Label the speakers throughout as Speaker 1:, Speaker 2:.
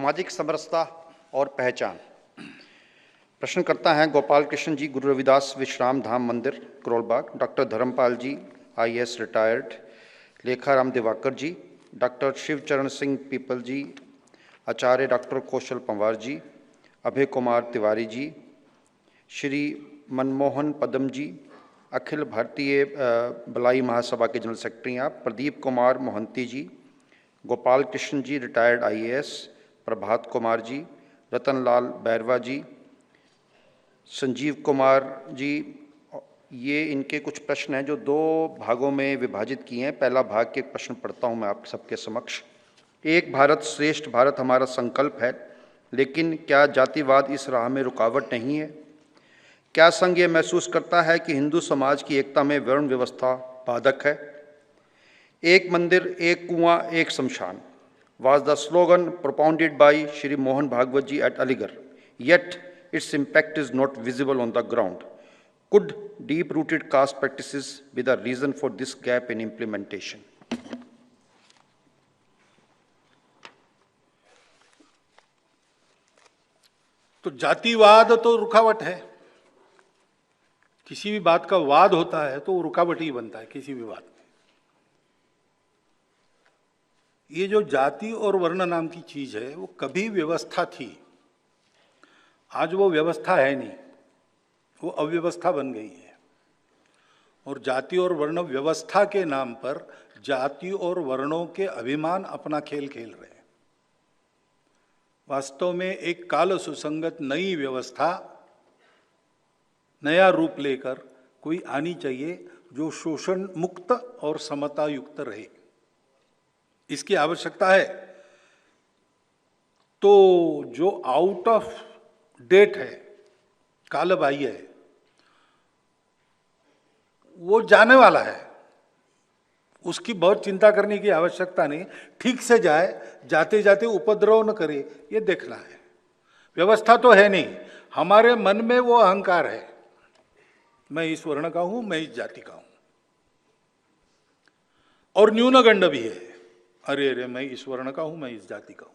Speaker 1: सामाजिक समरसता और पहचान। प्रश्न करता है गोपाल कृष्ण जी, गुरु रविदास विश्राम धाम मंदिर, करोलबाग। डॉक्टर धर्मपाल जी, IAS रिटायर्ड। लेखाराम दिवाकर जी, डॉक्टर शिवचरण सिंह पीपल जी, आचार्य डॉक्टर कौशल पंवार जी, अभय कुमार तिवारी जी, श्री मनमोहन पदम जी, अखिल भारतीय भलाई महासभा के जनरल सेक्रेटरी आप, प्रदीप कुमार मोहंती जी, गोपाल कृष्ण जी रिटायर्ड IAS, प्रभात कुमार जी, रतनलाल बैरवा जी, संजीव कुमार जी। ये इनके कुछ प्रश्न हैं जो दो भागों में विभाजित किए हैं। पहला भाग के प्रश्न पढ़ता हूं मैं आप सबके समक्ष। एक भारत श्रेष्ठ भारत हमारा संकल्प है, लेकिन क्या जातिवाद इस राह में रुकावट नहीं है? क्या संघ ये महसूस करता है कि हिंदू समाज की एकता में वर्ण व्यवस्था बाधक है? एक मंदिर, एक कुआं, एक शमशान was the slogan propounded by Shri Mohan Bhagwat ji at Aligarh, yet its impact is not visible on the ground. Could deep-rooted caste practices be the reason for this gap in implementation?
Speaker 2: तो जातिवाद तो रुकावट है। किसी भी बात का वाद होता है तो वो रुकावट ही बनता है किसी भी बात में। ये जो जाति और वर्ण नाम की चीज है वो कभी व्यवस्था थी, आज वो व्यवस्था है नहीं, वो अव्यवस्था बन गई है। और जाति और वर्ण व्यवस्था के नाम पर जाति और वर्णों के अभिमान अपना खेल खेल रहे हैं। वास्तव में एक काल सुसंगत नई व्यवस्था, नया रूप लेकर कोई आनी चाहिए जो शोषण मुक्त और समता युक्त रहे, इसकी आवश्यकता है। तो जो आउट ऑफ डेट है, कालबाह्य है, वो जाने वाला है, उसकी बहुत चिंता करने की आवश्यकता नहीं। ठीक से जाए, जाते जाते उपद्रव न करे, ये देखना है। व्यवस्था तो है नहीं, हमारे मन में वो अहंकार है, मैं इस वर्ण का हूं, मैं इस जाति का हूं। और न्यूनगंड भी है, अरे अरे मैं इस वर्ण का हूं, मैं इस जाति का हूं।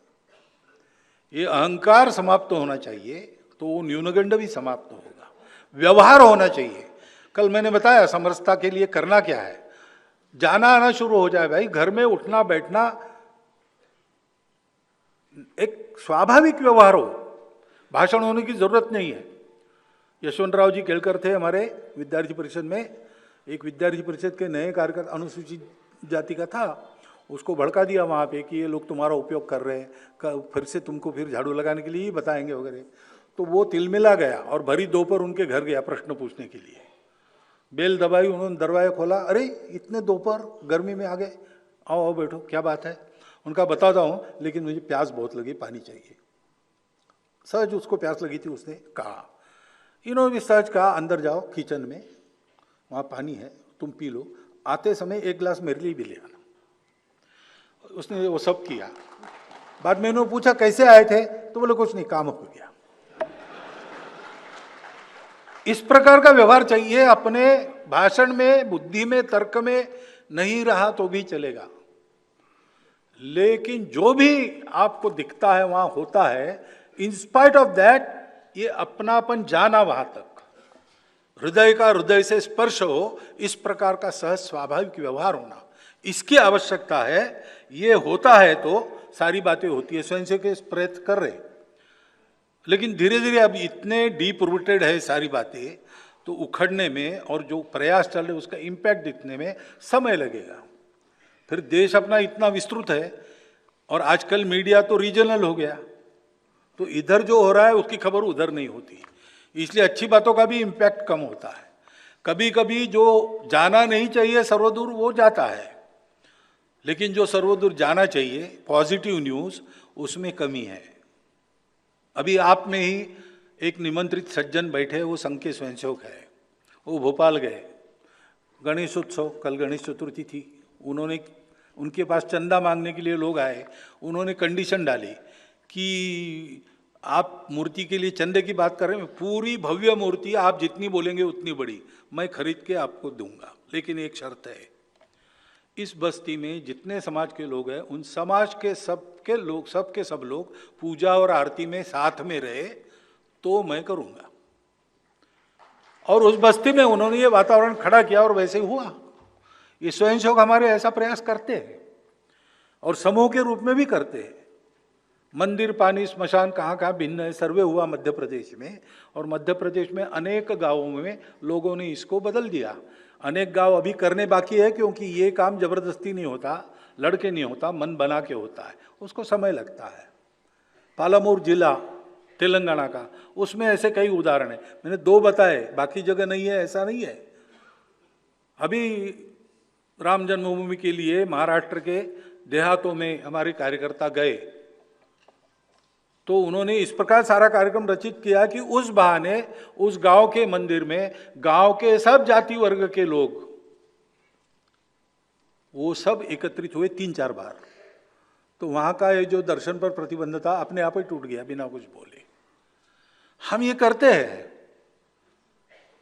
Speaker 2: ये अहंकार समाप्त होना चाहिए तो वो न्यूनगंड भी समाप्त होगा। व्यवहार होना चाहिए। कल मैंने बताया समरसता के लिए करना क्या है। जाना आना शुरू हो जाए भाई, घर में उठना बैठना एक स्वाभाविक व्यवहार हो, भाषण होने की जरूरत नहीं है। यशवंतराव जी केलकर थे हमारे विद्यार्थी परिषद में, एक विद्यार्थी परिषद के नए कार्यकर्ता अनुसूचित जाति का था, उसको भड़का दिया वहाँ पे कि ये लोग तुम्हारा उपयोग कर रहे हैं, फिर से तुमको फिर झाड़ू लगाने के लिए ही बताएंगे वगैरह। तो वो तिलमिला गया और भरी दोपहर उनके घर गया प्रश्न पूछने के लिए। बेल दबाई, उन्होंने दरवाजा खोला, अरे इतने दोपहर गर्मी में आ गए, आओ आओ बैठो, क्या बात है? उनका बताता हूँ, लेकिन मुझे प्यास बहुत लगी, पानी चाहिए। सहज उसको प्यास लगी थी, उसने कहा। इन्होंने भी सहज कहा, अंदर जाओ किचन में, वहाँ पानी है, तुम पी लो, आते समय एक गिलास मेरे लिए भी ले आना। उसने वो सब किया। बाद में इन्होंने पूछा कैसे आए थे, तो बोले कुछ नहीं, काम हो गया। इस प्रकार का व्यवहार चाहिए। अपने भाषण में, बुद्धि में, तर्क में नहीं रहा तो भी चलेगा, लेकिन जो भी आपको दिखता है वहां होता है, इन स्पाइट ऑफ दैट ये अपनापन जाना वहां तक, हृदय का हृदय से स्पर्श हो, इस प्रकार का सहज स्वाभाविक व्यवहार होना, इसकी आवश्यकता है। ये होता है तो सारी बातें होती है। स्वयं से के प्रयत्न कर रहे, लेकिन धीरे धीरे अब इतने डीप रूटेड है सारी बातें, तो उखड़ने में और जो प्रयास चल रहे उसका इम्पैक्ट दिखने में समय लगेगा। फिर देश अपना इतना विस्तृत है और आजकल मीडिया तो रीजनल हो गया, तो इधर जो हो रहा है उसकी खबर उधर नहीं होती, इसलिए अच्छी बातों का भी इम्पैक्ट कम होता है। कभी कभी जो जाना नहीं चाहिए सर्वदूर वो जाता है, लेकिन जो सर्वदूर जाना चाहिए पॉजिटिव न्यूज, उसमें कमी है। अभी आप में ही एक निमंत्रित सज्जन बैठे, वो संघ के स्वयंसेवक है, वो भोपाल गए, गणेश उत्सव, कल गणेश चतुर्थी थी, उन्होंने उनके पास चंदा मांगने के लिए लोग आए, उन्होंने कंडीशन डाली कि आप मूर्ति के लिए चंदे की बात कर रहे हैं, पूरी भव्य मूर्ति आप जितनी बोलेंगे उतनी बड़ी मैं खरीद के आपको दूंगा, लेकिन एक शर्त है, इस बस्ती में जितने समाज के लोग हैं उन समाज के सब लोग पूजा और आरती में साथ में रहे तो मैं करूंगा। और उस बस्ती में उन्होंने ये वातावरण खड़ा किया और वैसे ही हुआ। ये स्वयंसेवक हमारे ऐसा प्रयास करते हैं और समूह के रूप में भी करते हैं। मंदिर, पानी, स्मशान कहाँ कहाँ भिन्न है। सर्वे हुआ मध्य प्रदेश में, और मध्य प्रदेश में अनेक गांवों में लोगों ने इसको बदल दिया। अनेक गांव अभी करने बाकी है, क्योंकि ये काम जबरदस्ती नहीं होता, लड़के नहीं होता, मन बना के होता है, उसको समय लगता है। पालामूर जिला तेलंगाना का, उसमें ऐसे कई उदाहरण है। मैंने 2 बताए, बाकी जगह नहीं है, ऐसा नहीं है। अभी राम जन्मभूमि के लिए महाराष्ट्र के देहातों में हमारे कार्यकर्ता गए तो उन्होंने इस प्रकार सारा कार्यक्रम रचित किया कि उस बहाने उस गांव के मंदिर में गांव के सब जाति वर्ग के लोग वो सब एकत्रित हुए 3-4 बार। तो वहां का ये जो दर्शन पर प्रतिबंध था अपने आप ही टूट गया बिना कुछ बोले। हम ये करते हैं,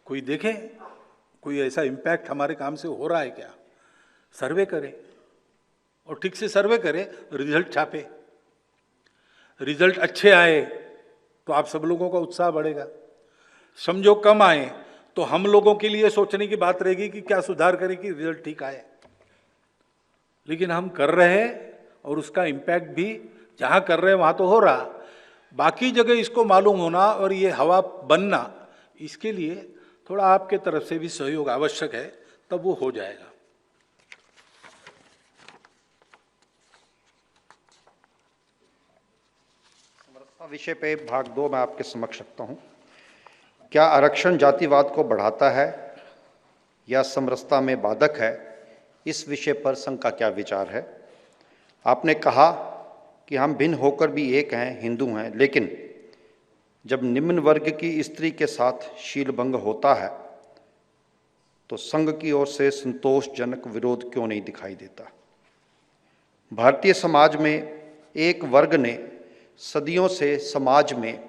Speaker 2: कोई देखे कोई ऐसा इंपैक्ट हमारे काम से हो रहा है क्या? सर्वे करे और ठीक से सर्वे करे, रिजल्ट छापे। रिजल्ट अच्छे आए तो आप सब लोगों का उत्साह बढ़ेगा। समझो कम आए तो हम लोगों के लिए सोचने की बात रहेगी कि क्या सुधार करें कि रिजल्ट ठीक आए। लेकिन हम कर रहे हैं और उसका इम्पैक्ट भी जहां कर रहे हैं वहां तो हो रहा, बाकी जगह इसको मालूम होना और ये हवा बनना, इसके लिए थोड़ा आपके तरफ से भी सहयोग आवश्यक है, तब वो हो जाएगा।
Speaker 1: विषय पे भाग 2 मैं आपके समक्ष रखता हूं। क्या आरक्षण जातिवाद को बढ़ाता है या समरसता में बाधक है? इस विषय पर संघ का क्या विचार है? आपने कहा कि हम भिन्न होकर भी एक हैं, हिंदू हैं, लेकिन जब निम्न वर्ग की स्त्री के साथ शीलभंग होता है तो संघ की ओर से संतोषजनक विरोध क्यों नहीं दिखाई देता? भारतीय समाज में एक वर्ग ने सदियों से समाज में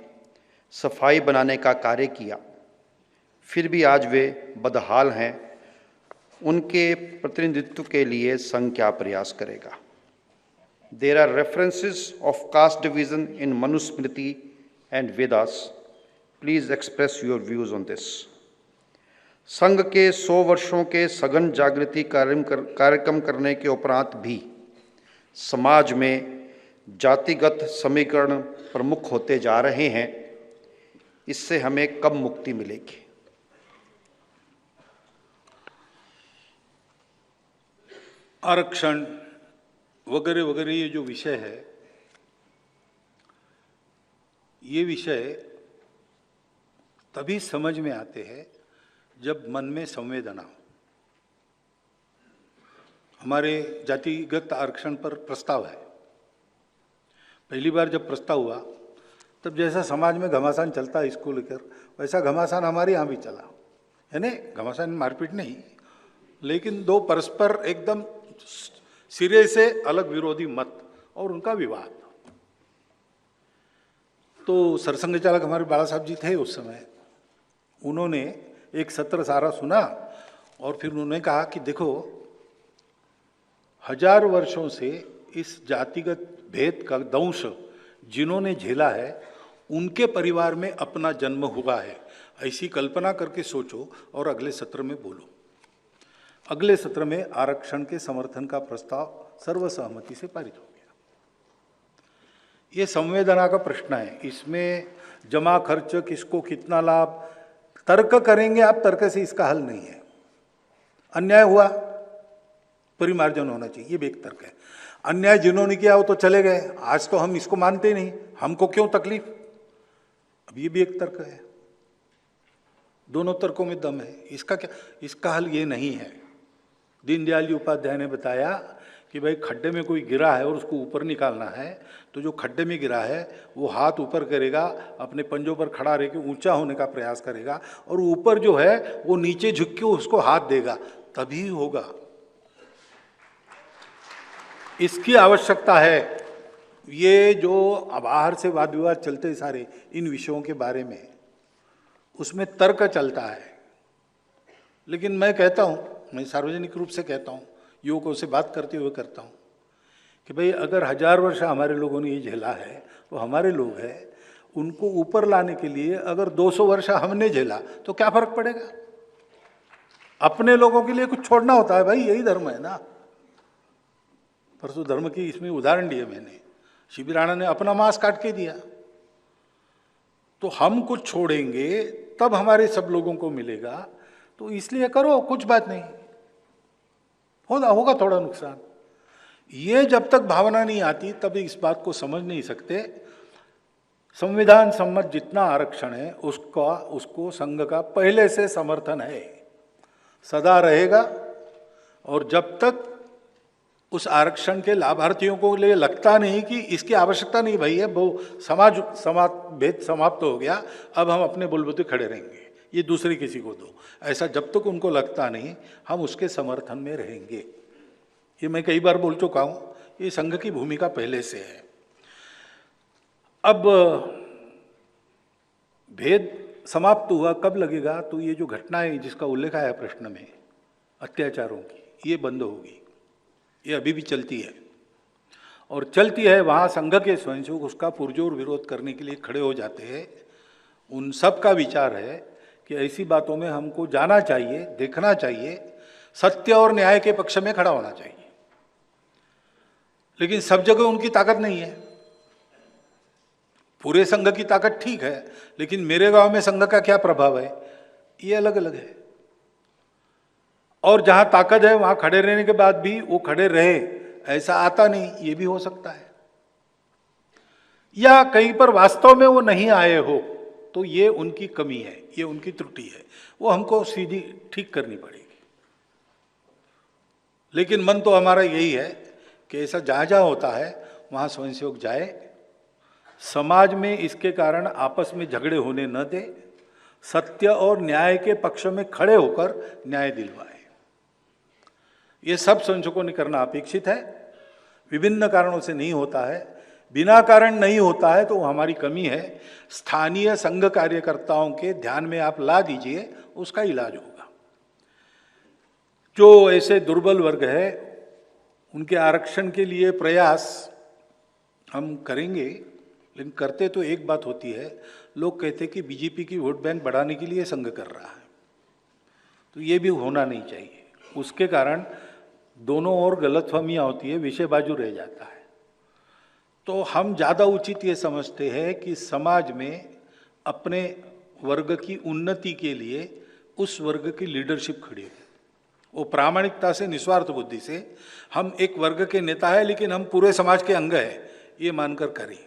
Speaker 1: सफाई बनाने का कार्य किया, फिर भी आज वे बदहाल हैं। उनके प्रतिनिधित्व के लिए संघ क्या प्रयास करेगा? There are references of caste division in Manusmriti and Vedas. Please express your views on this. Sangh के 100 वर्षों के सघन जागृति कार्यक्रम करने के उपरांत भी समाज में जातिगत समीकरण प्रमुख होते जा रहे हैं। इससे हमें कब मुक्ति मिलेगी?
Speaker 2: आरक्षण वगैरह वगैरह ये जो विषय है, ये विषय तभी समझ में आते हैं जब मन में संवेदना हो। हमारे जातिगत आरक्षण पर प्रस्ताव है। पहली बार जब प्रस्ताव हुआ तब जैसा समाज में घमासान चलता है इसको लेकर, वैसा घमासान हमारे यहाँ भी चला। यानी घमासान मारपीट नहीं, लेकिन 2 परस्पर एकदम सिरे से अलग विरोधी मत और उनका विवाद। तो सरसंघ चालक हमारे बाला साहब जी थे उस समय, उन्होंने एक सत्र सारा सुना और फिर उन्होंने कहा कि देखो, 1000 वर्षों से इस जातिगत भेद का दंश जिन्होंने झेला है उनके परिवार में अपना जन्म हुआ है, ऐसी कल्पना करके सोचो और अगले सत्र में बोलो। अगले सत्र में आरक्षण के समर्थन का प्रस्ताव सर्वसहमति से पारित हो गया। ये संवेदना का प्रश्न है, इसमें जमा खर्च, किसको कितना लाभ, तर्क करेंगे आप, तर्क से इसका हल नहीं है। अन्याय हुआ, परिमार्जन होना चाहिए, ये भी एक तर्क है। अन्याय जिन्होंने किया वो तो चले गए, आज तो हम इसको मानते नहीं, हमको क्यों तकलीफ, अब ये भी एक तर्क है। दोनों तर्कों में दम है। इसका क्या, इसका हल ये नहीं है। दीनदयाल जी उपाध्याय ने बताया कि भाई खड्डे में कोई गिरा है और उसको ऊपर निकालना है, तो जो खड्डे में गिरा है वो हाथ ऊपर करेगा, अपने पंजों पर खड़ा रह के ऊंचा होने का प्रयास करेगा, और ऊपर जो है वो नीचे झुक के उसको हाथ देगा, तभी होगा। इसकी आवश्यकता है। ये जो बाहर से वाद विवाद चलते सारे इन विषयों के बारे में, उसमें तर्क चलता है। लेकिन मैं कहता हूं, मैं सार्वजनिक रूप से कहता हूं, युवकों से बात करते हुए करता हूँ कि भाई अगर 1000 वर्ष हमारे लोगों ने ये झेला है तो हमारे लोग हैं, उनको ऊपर लाने के लिए अगर 200 वर्ष हमने झेला तो क्या फर्क पड़ेगा? अपने लोगों के लिए कुछ छोड़ना होता है भाई, यही धर्म है ना। परसों धर्म की इसमें उदाहरण दिए मैंने, शिबी राणा ने अपना मांस काट के दिया, तो हम कुछ छोड़ेंगे तब हमारे सब लोगों को मिलेगा, तो इसलिए करो, कुछ बात नहीं, होगा थोड़ा नुकसान। ये जब तक भावना नहीं आती तब इस बात को समझ नहीं सकते। संविधान सम्मत जितना आरक्षण है उसको संघ का पहले से समर्थन है, सदा रहेगा। और जब तक उस आरक्षण के लाभार्थियों को लिए लगता नहीं कि इसकी आवश्यकता नहीं भाई है, वो समाज भेद समाप्त हो गया, अब हम अपने बलबूते खड़े रहेंगे, ये दूसरे किसी को दो, ऐसा जब तक उनको लगता नहीं, हम उसके समर्थन में रहेंगे। ये मैं कई बार बोल चुका हूँ, ये संघ की भूमिका पहले से है। अब भेद समाप्त हुआ कब लगेगा? तो ये जो घटनाएं जिसका उल्लेख आया प्रश्न में, अत्याचारों की, ये बंद होगी। ये अभी भी चलती है और चलती है। वहाँ संघ के स्वयंसेवक उसका पुरजोर विरोध करने के लिए खड़े हो जाते हैं। उन सब का विचार है कि ऐसी बातों में हमको जाना चाहिए, देखना चाहिए, सत्य और न्याय के पक्ष में खड़ा होना चाहिए। लेकिन सब जगह उनकी ताकत नहीं है। पूरे संघ की ताकत ठीक है, लेकिन मेरे गांव में संघ का क्या प्रभाव है, ये अलग अलग है। और जहां ताकत है वहां खड़े रहने के बाद भी वो खड़े रहे ऐसा आता नहीं, ये भी हो सकता है। या कहीं पर वास्तव में वो नहीं आए हो तो ये उनकी कमी है, ये उनकी त्रुटि है, वो हमको सीधी ठीक करनी पड़ेगी। लेकिन मन तो हमारा यही है कि ऐसा जहां जहां होता है वहां स्वयंसेवक जाए, समाज में इसके कारण आपस में झगड़े होने न दे, सत्य और न्याय के पक्ष में खड़े होकर न्याय दिलवाए। ये सब स्वयंसेवकों ने करना अपेक्षित है। विभिन्न कारणों से नहीं होता है, बिना कारण नहीं होता है तो हमारी कमी है। स्थानीय संघ कार्यकर्ताओं के ध्यान में आप ला दीजिए, उसका इलाज होगा। जो ऐसे दुर्बल वर्ग है उनके आरक्षण के लिए प्रयास हम करेंगे, लेकिन करते तो एक बात होती है, लोग कहते कि बीजेपी की वोट बैंक बढ़ाने के लिए संघ कर रहा है, तो ये भी होना नहीं चाहिए। उसके कारण दोनों ओर गलतफहमियां होती है, विषय बाजू रह जाता है। तो हम ज़्यादा उचित ये समझते हैं कि समाज में अपने वर्ग की उन्नति के लिए उस वर्ग की लीडरशिप खड़ी हो, वो प्रामाणिकता से, निस्वार्थ बुद्धि से, हम एक वर्ग के नेता है लेकिन हम पूरे समाज के अंग है, ये मानकर करें।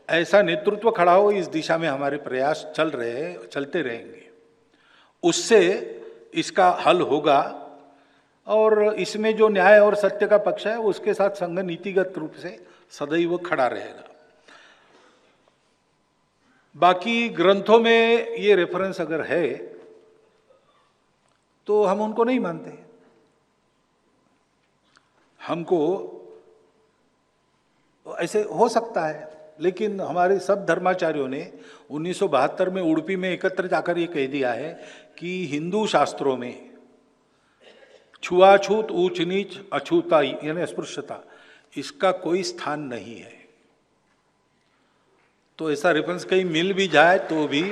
Speaker 2: ऐसा नेतृत्व खड़ा हो, इस दिशा में हमारे प्रयास चलते रहेंगे। उससे इसका हल होगा और इसमें जो न्याय और सत्य का पक्ष है उसके साथ संघ नीतिगत रूप से सदैव खड़ा रहेगा। बाकी ग्रंथों में ये रेफरेंस अगर है तो हम उनको नहीं मानते। हमको ऐसे हो सकता है, लेकिन हमारे सब धर्माचार्यों ने 1972 में उडुपी में एकत्र जाकर ये कह दिया है कि हिंदू शास्त्रों में छुआछूत, ऊंच नीच, अछूताई यानी अस्पृश्यता, इसका कोई स्थान नहीं है। तो ऐसा रेफरेंस कहीं मिल भी जाए तो भी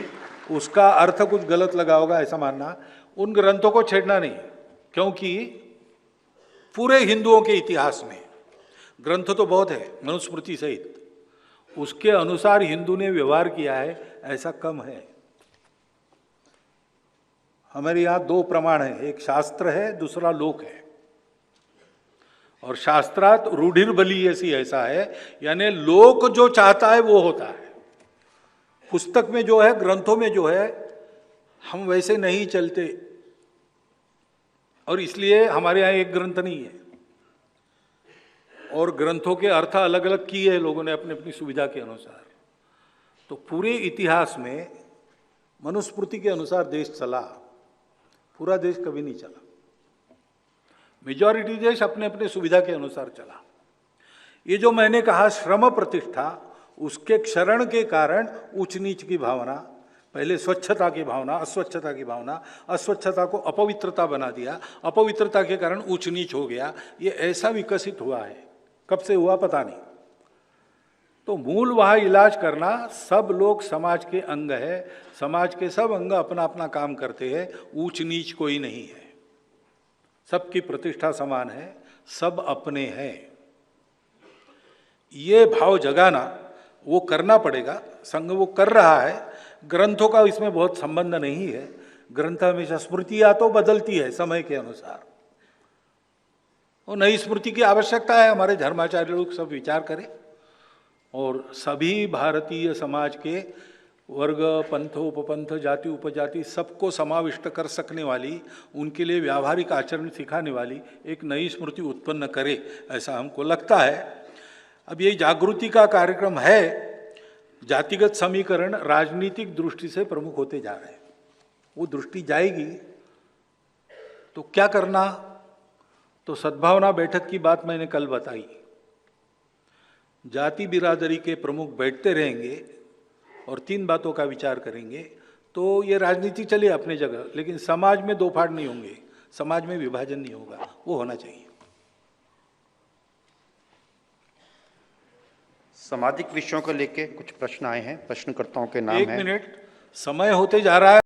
Speaker 2: उसका अर्थ कुछ गलत लगा होगा ऐसा मानना, उन ग्रंथों को छेड़ना नहीं। क्योंकि पूरे हिंदुओं के इतिहास में ग्रंथ तो बहुत है, मनुस्मृति सहित, उसके अनुसार हिंदू ने व्यवहार किया है ऐसा कम है। हमारे यहाँ दो प्रमाण है, एक शास्त्र है, दूसरा लोक है। और शास्त्रात रूढ़िर्बली ऐसा है, यानी लोक जो चाहता है वो होता है। पुस्तक में जो है, ग्रंथों में जो है, हम वैसे नहीं चलते और इसलिए हमारे यहाँ एक ग्रंथ नहीं है। और ग्रंथों के अर्थ अलग अलग किए हैं लोगों ने अपनी अपनी सुविधा के अनुसार। तो पूरे इतिहास में मनुस्मृति के अनुसार देश चला, पूरा देश कभी नहीं चला। मेजॉरिटी देश अपने अपने सुविधा के अनुसार चला। ये जो मैंने कहा श्रम प्रतिष्ठा, उसके क्षरण के कारण ऊंच नीच की भावना पहले स्वच्छता की भावना, अस्वच्छता की भावना, अस्वच्छता को अपवित्रता बना दिया, अपवित्रता के कारण ऊंच नीच हो गया। ये ऐसा विकसित हुआ है, कब से हुआ पता नहीं। तो मूल वहाँ इलाज करना, सब लोग समाज के अंग है, समाज के सब अंग अपना अपना काम करते हैं, ऊंच नीच कोई नहीं है, सबकी प्रतिष्ठा समान है, सब अपने हैं। ये भाव जगाना, वो करना पड़ेगा। संघ वो कर रहा है, ग्रंथों का इसमें बहुत संबंध नहीं है। ग्रंथ हमेशा, स्मृतियां तो बदलती है समय के अनुसार, और नई स्मृति की आवश्यकता है। हमारे धर्माचार्य लोग सब विचार करें और सभी भारतीय समाज के वर्ग, पंथ, उपपंथ, जाति, उपजाति सबको समाविष्ट कर सकने वाली, उनके लिए व्यावहारिक आचरण सिखाने वाली एक नई स्मृति उत्पन्न करे, ऐसा हमको लगता है। अब ये जागृति का कार्यक्रम है, जातिगत समीकरण राजनीतिक दृष्टि से प्रमुख होते जा रहे हैं। वो दृष्टि जाएगी तो क्या करना? तो सद्भावना बैठक की बात मैंने कल बताई। जाति बिरादरी के प्रमुख बैठते रहेंगे और 3 बातों का विचार करेंगे तो ये राजनीति चले अपने जगह, लेकिन समाज में दो फाड़ नहीं होंगे, समाज में विभाजन नहीं होगा, वो होना चाहिए।
Speaker 1: सामाजिक विषयों को लेके कुछ प्रश्न आए हैं, प्रश्नकर्ताओं के नाम
Speaker 2: एक
Speaker 1: हैं।
Speaker 2: मिनट, समय होते जा रहा है।